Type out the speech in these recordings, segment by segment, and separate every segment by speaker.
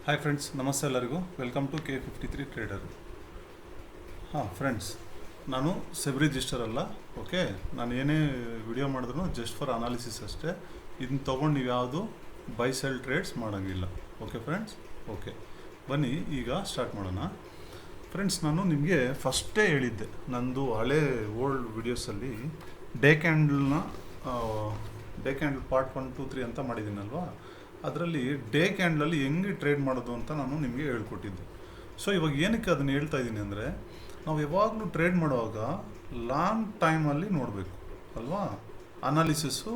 Speaker 1: Hi friends, ನಮಸ್ತೆ ಎಲ್ಲರಿಗೂ. Welcome to K53 trader. Friends, ನಾನು ಸೆಬ್ ರಿಜಿಸ್ಟರ್ ಅಲ್ಲ. ಓಕೆ, ನಾನು ಏನೇ ವಿಡಿಯೋ ಮಾಡಿದ್ರು ಜಸ್ಟ್ ಫಾರ್ ಅನಾಲಿಸಿಸ್ ಅಷ್ಟೇ. ಇದನ್ನ ತೊಗೊಂಡು ನೀವು ಯಾವುದು ಬೈ ಸೆಲ್ ಟ್ರೇಡ್ಸ್ ಮಾಡೋಂಗಿಲ್ಲ. ಓಕೆ ಫ್ರೆಂಡ್ಸ್, ಓಕೆ ಬನ್ನಿ ಈಗ ಸ್ಟಾರ್ಟ್ ಮಾಡೋಣ. ಫ್ರೆಂಡ್ಸ್, ನಾನು ನಿಮಗೆ ಫಸ್ಟೇ ಹೇಳಿದ್ದೆ, ನಂದು ಹಳೆ ಓಲ್ಡ್ ವಿಡಿಯೋಸಲ್ಲಿ ಡೇ ಕ್ಯಾಂಡಲ್ ಪಾರ್ಟ್ 1, 2, 3 ಅಂತ ಮಾಡಿದ್ದೀನಲ್ವಾ. ಅದರಲ್ಲಿ ಡೇ ಕ್ಯಾಂಡಲಲ್ಲಿ ಹೆಂಗೆ ಟ್ರೇಡ್ ಮಾಡೋದು ಅಂತ ನಾನು ನಿಮಗೆ ಹೇಳ್ಕೊಟ್ಟಿದ್ದೆ. ಸೊ ಇವಾಗ ಏನಕ್ಕೆ ಅದನ್ನು ಹೇಳ್ತಾ ಇದ್ದೀನಿ ಅಂದರೆ, ನಾವು ಯಾವಾಗಲೂ ಟ್ರೇಡ್ ಮಾಡುವಾಗ ಲಾಂಗ್ ಟೈಮಲ್ಲಿ ನೋಡಬೇಕು ಅಲ್ವಾ. ಅನಾಲಿಸಿಸ್ಸು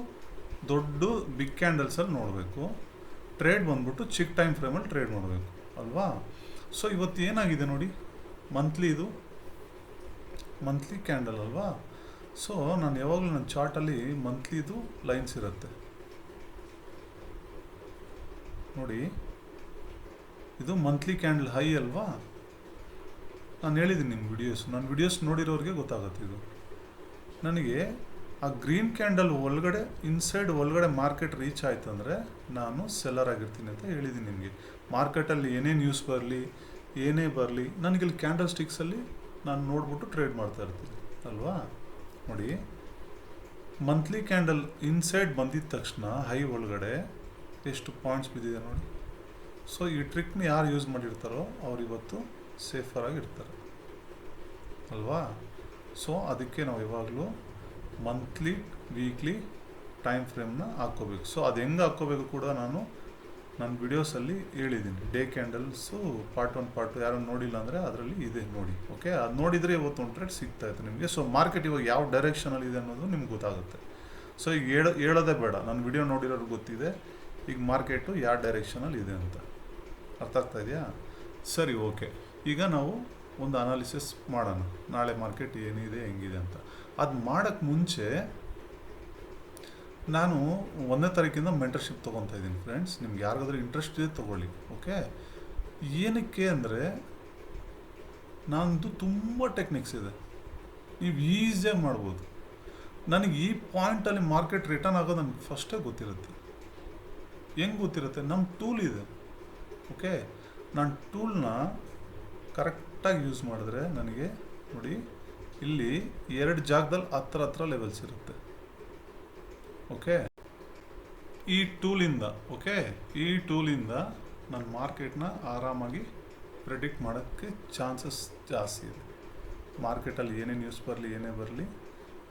Speaker 1: ದೊಡ್ಡ ಬಿಗ್ ಕ್ಯಾಂಡಲ್ಸಲ್ಲಿ ನೋಡಬೇಕು. ಟ್ರೇಡ್ ಬಂದ್ಬಿಟ್ಟು ಚಿಕ್ಕ ಟೈಮ್ ಫ್ರೇಮಲ್ಲಿ ಟ್ರೇಡ್ ಮಾಡಬೇಕು ಅಲ್ವಾ. ಸೊ ಇವತ್ತು ಏನಾಗಿದೆ ನೋಡಿ, ಮಂತ್ಲಿ ಕ್ಯಾಂಡಲ್ ಅಲ್ವಾ. ಸೊ ನಾನು ಯಾವಾಗಲೂ ನನ್ನ ಚಾರ್ಟಲ್ಲಿ ಮಂತ್ಲಿದು ಲೈನ್ಸ್ ಇರುತ್ತೆ ನೋಡಿ. ಇದು ಮಂತ್ಲಿ ಕ್ಯಾಂಡಲ್ ಹೈ ಅಲ್ವಾ. ನಾನು ಹೇಳಿದ್ದೀನಿ ನಿಮ್ಮ ನನ್ನ ವಿಡಿಯೋಸ್ ನೋಡಿರೋರಿಗೆ ಗೊತ್ತಾಗುತ್ತೆ. ಇದು ನನಗೆ ಆ ಗ್ರೀನ್ ಕ್ಯಾಂಡಲ್ ಒಳಗಡೆ ಮಾರ್ಕೆಟ್ ರೀಚ್ ಆಯ್ತು ಅಂದರೆ ನಾನು ಸೆಲ್ಲರ್ ಆಗಿರ್ತೀನಿ ಅಂತ ಹೇಳಿದ್ದೀನಿ ನಿಮಗೆ. ಮಾರ್ಕೆಟಲ್ಲಿ ಏನೇ ನ್ಯೂಸ್ ಬರಲಿ, ಏನೇ ಬರಲಿ, ನನಗಿಲ್ಲಿ ಕ್ಯಾಂಡಲ್ ಸ್ಟಿಕ್ಸಲ್ಲಿ ನಾನು ನೋಡ್ಬಿಟ್ಟು ಟ್ರೇಡ್ ಮಾಡ್ತಾ ಇರ್ತೀನಿ ಅಲ್ವಾ. ನೋಡಿ, ಮಂತ್ಲಿ ಕ್ಯಾಂಡಲ್ ಇನ್ಸೈಡ್ ಬಂದಿದ್ದ ತಕ್ಷಣ ಹೈ ಒಳಗಡೆ ಎಷ್ಟು ಪಾಯಿಂಟ್ಸ್ ಬಿದ್ದಿದೆ ನೋಡಿ. ಸೊ ಈ ಟ್ರಿಕ್ನ ಯಾರು ಯೂಸ್ ಮಾಡಿರ್ತಾರೋ ಅವ್ರು ಇವತ್ತು ಸೇಫರಾಗಿರ್ತಾರೆ ಅಲ್ವಾ. ಸೊ ಅದಕ್ಕೆ ನಾವು ಯಾವಾಗಲೂ ಮಂತ್ಲಿ, ವೀಕ್ಲಿ ಟೈಮ್ ಫ್ರೇಮ್ನ ಹಾಕ್ಕೋಬೇಕು. ಸೊ ಅದು ಹೆಂಗೆ ಹಾಕ್ಕೋಬೇಕು ಕೂಡ ನಾನು ನನ್ನ ವಿಡಿಯೋಸಲ್ಲಿ ಹೇಳಿದ್ದೀನಿ. ಡೇ ಕ್ಯಾಂಡಲ್ಸು ಪಾರ್ಟ್ 1, ಪಾರ್ಟ್ 2 ಯಾರು ನೋಡಿಲ್ಲ ಅಂದರೆ ಅದರಲ್ಲಿ ಇದೆ ನೋಡಿ. ಓಕೆ, ಅದು ನೋಡಿದರೆ ಇವತ್ತು ಒಂದು ಟ್ರೇಡ್ ಸಿಗ್ತಾಯಿತ್ತು ನಿಮಗೆ. ಸೊ ಮಾರ್ಕೆಟ್ ಇವಾಗ ಯಾವ ಡೈರೆಕ್ಷನಲ್ಲಿ ಇದೆ ಅನ್ನೋದು ನಿಮ್ಗೆ ಗೊತ್ತಾಗುತ್ತೆ. ಸೊ ಈಗ ಹೇಳೋದೇ ಬೇಡ, ನನ್ನ ವಿಡಿಯೋ ನೋಡಿರೋರು ಗೊತ್ತಿದೆ ಈಗ ಮಾರ್ಕೆಟು ಯಾವ ಡೈರೆಕ್ಷನಲ್ಲಿ ಇದೆ ಅಂತ. ಅರ್ಥ ಆಗ್ತಾ ಇದೆಯಾ? ಸರಿ, ಓಕೆ. ಈಗ ನಾವು ಒಂದು ಅನಾಲಿಸಿಸ್ ಮಾಡೋಣ, ನಾಳೆ ಮಾರ್ಕೆಟ್ ಏನಿದೆ ಹೆಂಗಿದೆ ಅಂತ. ಅದು ಮಾಡೋಕ್ಕೆ ಮುಂಚೆ ನಾನು 1ನೇ ತಾರೀಕಿಂದ ಮೆಂಟರ್ಶಿಪ್ ತೊಗೊತಾ ಇದ್ದೀನಿ ಫ್ರೆಂಡ್ಸ್. ನಿಮ್ಗೆ ಯಾರಿಗಾದ್ರೂ ಇಂಟ್ರೆಸ್ಟ್ ಇದೆ ತೊಗೊಳ್ಳಿ. ಓಕೆ, ಏನಕ್ಕೆ ಅಂದರೆ ನಂದು ತುಂಬ ಟೆಕ್ನಿಕ್ಸ್ ಇದೆ, ನೀವು ಈಸಿಯಾಗಿ ಮಾಡ್ಬೋದು. ನನಗೆ ಈ ಪಾಯಿಂಟಲ್ಲಿ ಮಾರ್ಕೆಟ್ ರಿಟರ್ನ್ ಆಗೋದು ನನಗೆ ಫಸ್ಟೇ ಗೊತ್ತಿರುತ್ತೆ. ಹೆಂಗೆ ಗೊತ್ತಿರುತ್ತೆ? ನಮ್ಮ ಟೂಲ್ ಇದೆ. ಓಕೆ, ನಾನು ಟೂಲ್ನ ಕರೆಕ್ಟಾಗಿ ಯೂಸ್ ಮಾಡಿದ್ರೆ ನನಗೆ ನೋಡಿ, ಇಲ್ಲಿ 2 ಜಾಗದಲ್ಲಿ ಹತ್ರ ಲೆವೆಲ್ಸ್ ಇರುತ್ತೆ. ಓಕೆ, ಈ ಟೂಲಿಂದ ನಾನು ಮಾರ್ಕೆಟ್ನ ಆರಾಮಾಗಿ ಪ್ರೆಡಿಕ್ಟ್ ಮಾಡೋಕ್ಕೆ ಚಾನ್ಸಸ್ ಜಾಸ್ತಿ ಇದೆ. ಮಾರ್ಕೆಟಲ್ಲಿ ಏನೇ ನ್ಯೂಸ್ ಬರಲಿ, ಏನೇ ಬರಲಿ,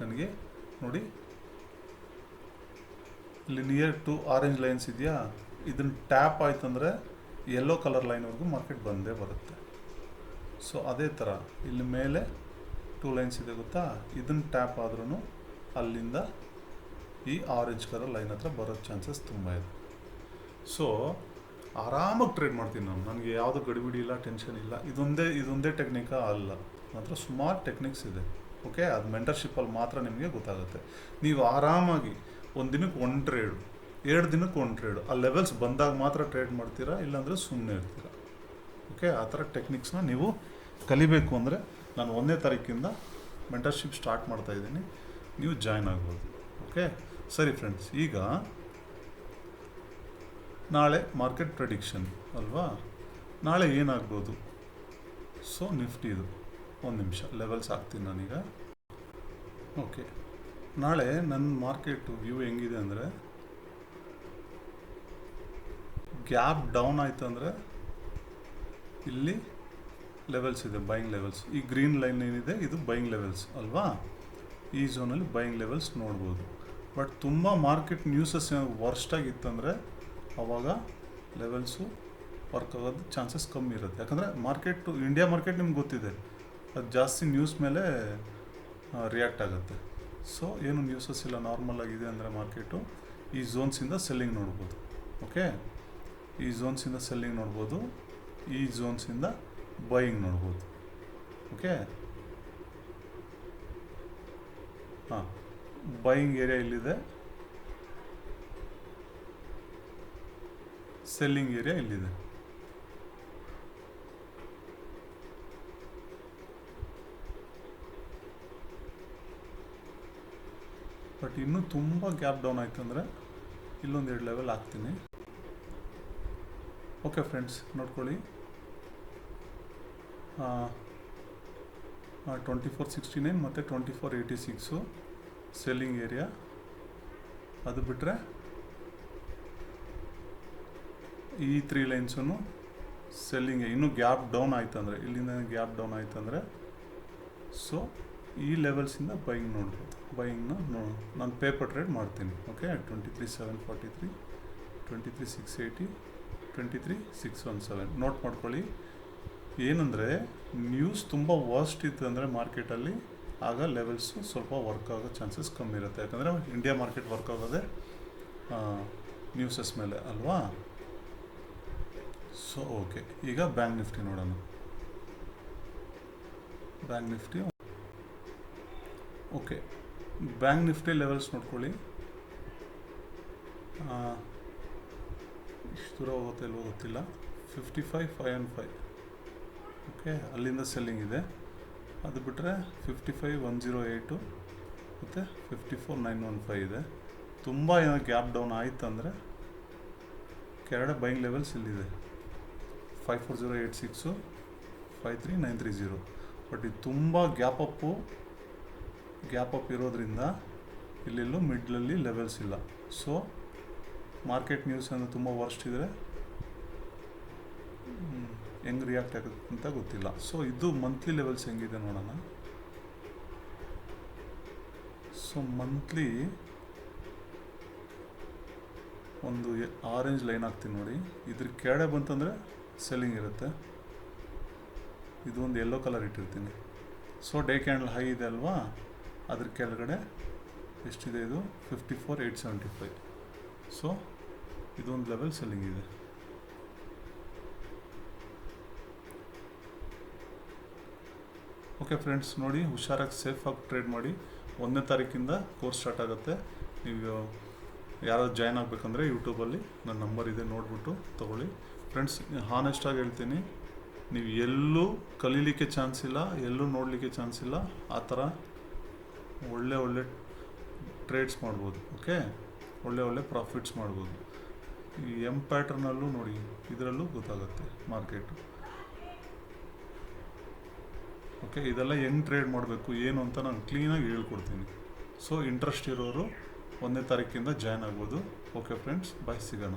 Speaker 1: ನನಗೆ ನೋಡಿ ಇಲ್ಲಿ ನಿಯರ್ ಟು ಆರೆಂಜ್ ಲೈನ್ಸ್ ಇದೆಯಾ, ಇದನ್ನು ಟ್ಯಾಪ್ ಆಯ್ತಂದರೆ ಯೆಲ್ಲೋ ಕಲರ್ ಲೈನ್ವರೆಗೂ ಮಾರ್ಕೆಟ್ ಬಂದೇ ಬರುತ್ತೆ. ಸೊ ಅದೇ ಥರ ಇಲ್ಲಿ ಮೇಲೆ 2 ಲೈನ್ಸ್ ಇದೆ ಗೊತ್ತಾ, ಇದನ್ನು ಟ್ಯಾಪ್ ಆದ್ರೂ ಅಲ್ಲಿಂದ ಈ ಆರೆಂಜ್ ಕಲರ್ ಲೈನ್ ಹತ್ರ ಬರೋ ಚಾನ್ಸಸ್ ತುಂಬ ಇದೆ. ಸೊ ಆರಾಮಾಗಿ ಟ್ರೇಡ್ ಮಾಡ್ತೀನಿ ನಾನು. ನನಗೆ ಯಾವುದೂ ಗಡಿಬಿಡಿ ಇಲ್ಲ, ಟೆನ್ಷನ್ ಇಲ್ಲ. ಇದೊಂದೇ ಟೆಕ್ನಿಕಾ ಅಲ್ಲ, ಮಾತ್ರ ಸುಮಾರು ಟೆಕ್ನಿಕ್ಸ್ ಇದೆ. ಓಕೆ, ಅದು ಮೆಂಟರ್ಶಿಪ್ಪಲ್ಲಿ ಮಾತ್ರ ನಿಮಗೆ ಗೊತ್ತಾಗುತ್ತೆ. ನೀವು ಆರಾಮಾಗಿ ಒಂದು ದಿನಕ್ಕೆ 1 ಟ್ರೇಡು, 2 ದಿನಕ್ಕೆ 1 ಟ್ರೇಡು, ಆ ಲೆವೆಲ್ಸ್ ಬಂದಾಗ ಮಾತ್ರ ಟ್ರೇಡ್ ಮಾಡ್ತೀರಾ, ಇಲ್ಲಾಂದರೆ ಸುಮ್ಮನೆ ಇರ್ತೀರ. ಓಕೆ, ಆ ಥರ ಟೆಕ್ನಿಕ್ಸ್ನ ನೀವು ಕಲಿಬೇಕು ಅಂದರೆ ನಾನು 1ನೇ ತಾರೀಕಿಂದ ಮೆಂಟರ್ಶಿಪ್ ಸ್ಟಾರ್ಟ್ ಮಾಡ್ತಾಯಿದ್ದೀನಿ, ನೀವು ಜಾಯ್ನ್ ಆಗ್ಬೋದು. ಓಕೆ, ಸರಿ ಫ್ರೆಂಡ್ಸ್, ಈಗ ನಾಳೆ ಮಾರ್ಕೆಟ್ ಪ್ರೆಡಿಕ್ಷನ್ ಅಲ್ವಾ. ನಾಳೆ ಏನಾಗ್ಬೋದು? ಸೊ ನಿಫ್ಟಿದು ಒಂದು ನಿಮಿಷ ಲೆವೆಲ್ಸ್ ಹಾಕ್ತೀನಿ ನಾನೀಗ. ಓಕೆ, ನಾಳೆ ನನ್ನ ಮಾರ್ಕೆಟು ವ್ಯೂ ಹೆಂಗಿದೆ ಅಂದರೆ, ಗ್ಯಾಪ್ ಡೌನ್ ಆಯಿತು ಅಂದರೆ ಇಲ್ಲಿ ಲೆವೆಲ್ಸ್ ಇದೆ, ಬೈಯಿಂಗ್ ಲೆವೆಲ್ಸ್. ಈ ಗ್ರೀನ್ ಲೈನ್ ಏನಿದೆ ಇದು ಬೈಯಿಂಗ್ ಲೆವೆಲ್ಸ್ ಅಲ್ವಾ. ಈ ಝೋನಲ್ಲಿ ಬೈಯಿಂಗ್ ಲೆವೆಲ್ಸ್ ನೋಡ್ಬೋದು. ಬಟ್ ತುಂಬ ಮಾರ್ಕೆಟ್ ನ್ಯೂಸಸ್ ಏನಾದ್ರು ವರ್ಸ್ಟಾಗಿತ್ತಂದರೆ ಆವಾಗ ಲೆವೆಲ್ಸು ವರ್ಕ್ ಆಗೋದು ಚಾನ್ಸಸ್ ಕಮ್ಮಿ ಇರುತ್ತೆ. ಯಾಕಂದರೆ ಇಂಡಿಯಾ ಮಾರ್ಕೆಟ್ ನಿಮ್ಗೆ ಗೊತ್ತಿದೆ, ಅದು ಜಾಸ್ತಿ ನ್ಯೂಸ್ ಮೇಲೆ ರಿಯಾಕ್ಟ್ ಆಗುತ್ತೆ. ಸೊ ಏನು ನ್ಯೂಸಸ್ ಇಲ್ಲ, ನಾರ್ಮಲ್ ಆಗಿದೆ ಅಂದರೆ ಮಾರ್ಕೆಟು ಈ ಝೋನ್ಸಿಂದ ಸೆಲ್ಲಿಂಗ್ ನೋಡ್ಬೋದು. ಓಕೆ, ಈ ಝೋನ್ಸಿಂದ ಸೆಲ್ಲಿಂಗ್ ನೋಡ್ಬೋದು, ಈ ಝೋನ್ಸಿಂದ ಬೈಯಿಂಗ್ ನೋಡ್ಬೋದು. ಓಕೆ, ಬೈಯಿಂಗ್ ಏರಿಯಾ ಇಲ್ಲಿದೆ, ಸೆಲ್ಲಿಂಗ್ ಏರಿಯಾ ಇಲ್ಲಿದೆ. ಬಟ್ ಇನ್ನೂ ತುಂಬ ಗ್ಯಾಪ್ ಡೌನ್ ಆಯ್ತು ಅಂದರೆ ಇಲ್ಲೊಂದು 2 ಲೆವೆಲ್ ಹಾಕ್ತೀನಿ. ಓಕೆ ಫ್ರೆಂಡ್ಸ್, ನೋಡ್ಕೊಳ್ಳಿ. 2469 ಮತ್ತು 2486 ಸೆಲ್ಲಿಂಗ್ ಏರಿಯಾ. ಅದು ಬಿಟ್ಟರೆ ಈ 3 ಲೈನ್ಸೂ ಸೆಲ್ಲಿಂಗ್. ಇನ್ನೂ ಗ್ಯಾಪ್ ಡೌನ್ ಆಯ್ತಂದರೆ, ಇಲ್ಲಿಂದ ಗ್ಯಾಪ್ ಡೌನ್ ಆಯ್ತಂದರೆ ಸೊ ಈ ಲೆವೆಲ್ಸಿಂದ ಬೈಯಿಂಗ್ ನೋಡ್ಬೋದು. ಬೈಯಿಂಗ್ನ ನಾನು ಪೇಪರ್ ಟ್ರೇಡ್ ಮಾಡ್ತೀನಿ. ಓಕೆ, 23,743, 23,680, 23,617 ನೋಟ್ ಮಾಡ್ಕೊಳ್ಳಿ. ಏನಂದರೆ ನ್ಯೂಸ್ ತುಂಬ ವರ್ಸ್ಟ್ ಇತ್ತು ಅಂದರೆ ಮಾರ್ಕೆಟಲ್ಲಿ, ಆಗ ಲೆವೆಲ್ಸು ಸ್ವಲ್ಪ ವರ್ಕ್ ಆಗೋ ಚಾನ್ಸಸ್ ಕಮ್ಮಿ ಇರುತ್ತೆ. ಯಾಕಂದರೆ ಇಂಡಿಯಾ ಮಾರ್ಕೆಟ್ ವರ್ಕ್ ಆಗೋದೇ ನ್ಯೂಸಸ್ ಮೇಲೆ ಅಲ್ವಾ. ಸೊ ಓಕೆ, ಈಗ ಬ್ಯಾಂಕ್ ನಿಫ್ಟಿ ನೋಡೋಣ. Bank Nifty okay, bank Nifty levels ನೋಡ್ಕೊಳ್ಳಿ. ಇಷ್ಟು ದೂರ ಹೋಗುತ್ತೆ ಇಲ್ವೋ ಗೊತ್ತಿಲ್ಲ. 55,515 ಓಕೆ, ಅಲ್ಲಿಂದ ಸೆಲ್ಲಿಂಗ್ ಇದೆ. ಅದು ಬಿಟ್ಟರೆ 55,108 ಮತ್ತು 54,915 ಇದೆ. ತುಂಬ ಏನೋ ಗ್ಯಾಪ್ ಡೌನ್ ಆಯಿತು ಅಂದರೆ ಕೆಳಗಡೆ ಬೈಯಿಂಗ್ ಲೆವೆಲ್ಸ್ ಇಲ್ಲಿದೆ. 54,086, 53,930. ಬಟ್ ಇದು ತುಂಬ ಗ್ಯಾಪ್ ಅಪ್ ಇರೋದ್ರಿಂದ ಇಲ್ಲೆಲ್ಲೂ ಮಿಡ್ಲಲ್ಲಿ ಲೆವೆಲ್ಸ್ ಇಲ್ಲ. ಸೊ ಮಾರ್ಕೆಟ್ ನ್ಯೂಸ್ ಅಂದರೆ ತುಂಬ ವರ್ಸ್ಟ್ ಇದ್ದರೆ ಹೆಂಗೆ ರಿಯಾಕ್ಟ್ ಆಗುತ್ತೆ ಅಂತ ಗೊತ್ತಿಲ್ಲ. ಸೊ ಇದು ಮಂತ್ಲಿ ಲೆವೆಲ್ಸ್ ಹೆಂಗಿದೆ ನೋಡೋಣ. ಸೊ ಮಂತ್ಲಿ ಒಂದು ಆರೆಂಜ್ ಲೈನ್ ಹಾಕ್ತೀನಿ ನೋಡಿ. ಇದ್ರ ಕೆಳಗಡೆ ಬಂತಂದರೆ ಸೆಲ್ಲಿಂಗ್ ಇರುತ್ತೆ. ಇದು ಒಂದು ಯೆಲ್ಲೋ ಕಲರ್ ಇಟ್ಟಿರ್ತೀನಿ. ಸೊ ಡೇ ಕ್ಯಾಂಡಲ್ ಹೈ ಇದೆ ಅಲ್ವಾ, ಅದ್ರ ಕೆಳಗಡೆ ಎಷ್ಟಿದೆ ಇದು 54,875. ಸೊ ಇದೊಂದು ಲೆವೆಲ್ ಸೆಲ್ಲಿಂಗ್ ಇದೆ. ಓಕೆ ಫ್ರೆಂಡ್ಸ್, ನೋಡಿ ಹುಷಾರಾಗಿ ಸೇಫಾಗಿ ಟ್ರೇಡ್ ಮಾಡಿ. 1ನೇ ತಾರೀಕಿಂದ ಕೋರ್ಸ್ ಸ್ಟಾರ್ಟ್ ಆಗುತ್ತೆ. ನೀವು ಯಾರಾದ್ರು ಜಾಯ್ನ್ ಆಗಬೇಕಂದ್ರೆ ಯೂಟ್ಯೂಬಲ್ಲಿ ನನ್ನ ನಂಬರ್ ಇದೆ, ನೋಡಿಬಿಟ್ಟು ತೊಗೊಳ್ಳಿ. ಫ್ರೆಂಡ್ಸ್, ಹಾನೆಸ್ಟಾಗಿ ಹೇಳ್ತೀನಿ, ನೀವು ಎಲ್ಲೂ ಕಲೀಲಿಕ್ಕೆ ಚಾನ್ಸ್ ಇಲ್ಲ, ಎಲ್ಲೂ ನೋಡಲಿಕ್ಕೆ ಚಾನ್ಸ್ ಇಲ್ಲ. ಆ ಥರ ಒಳ್ಳೆ ಟ್ರೇಡ್ಸ್ ಮಾಡ್ಬೋದು. ಓಕೆ, ಒಳ್ಳೆ ಪ್ರಾಫಿಟ್ಸ್ ಮಾಡ್ಬೋದು. ಈ ಪ್ಯಾಟರ್ನಲ್ಲೂ ನೋಡಿ, ಇದರಲ್ಲೂ ಗೊತ್ತಾಗುತ್ತೆ ಮಾರ್ಕೆಟು. ಓಕೆ, ಇದೆಲ್ಲ ಹೆಂಗೆ ಟ್ರೇಡ್ ಮಾಡಬೇಕು ಏನು ಅಂತ ನಾನು ಕ್ಲೀನಾಗಿ ಹೇಳ್ಕೊಡ್ತೀನಿ. ಸೊ ಇಂಟ್ರೆಸ್ಟ್ ಇರೋರು 1ನೇ ತಾರೀಕಿಂದ ಜಾಯ್ನ್ ಆಗ್ಬೋದು. ಓಕೆ ಫ್ರೆಂಡ್ಸ್, ಬಾಯ್, ಸಿಗೋಣ.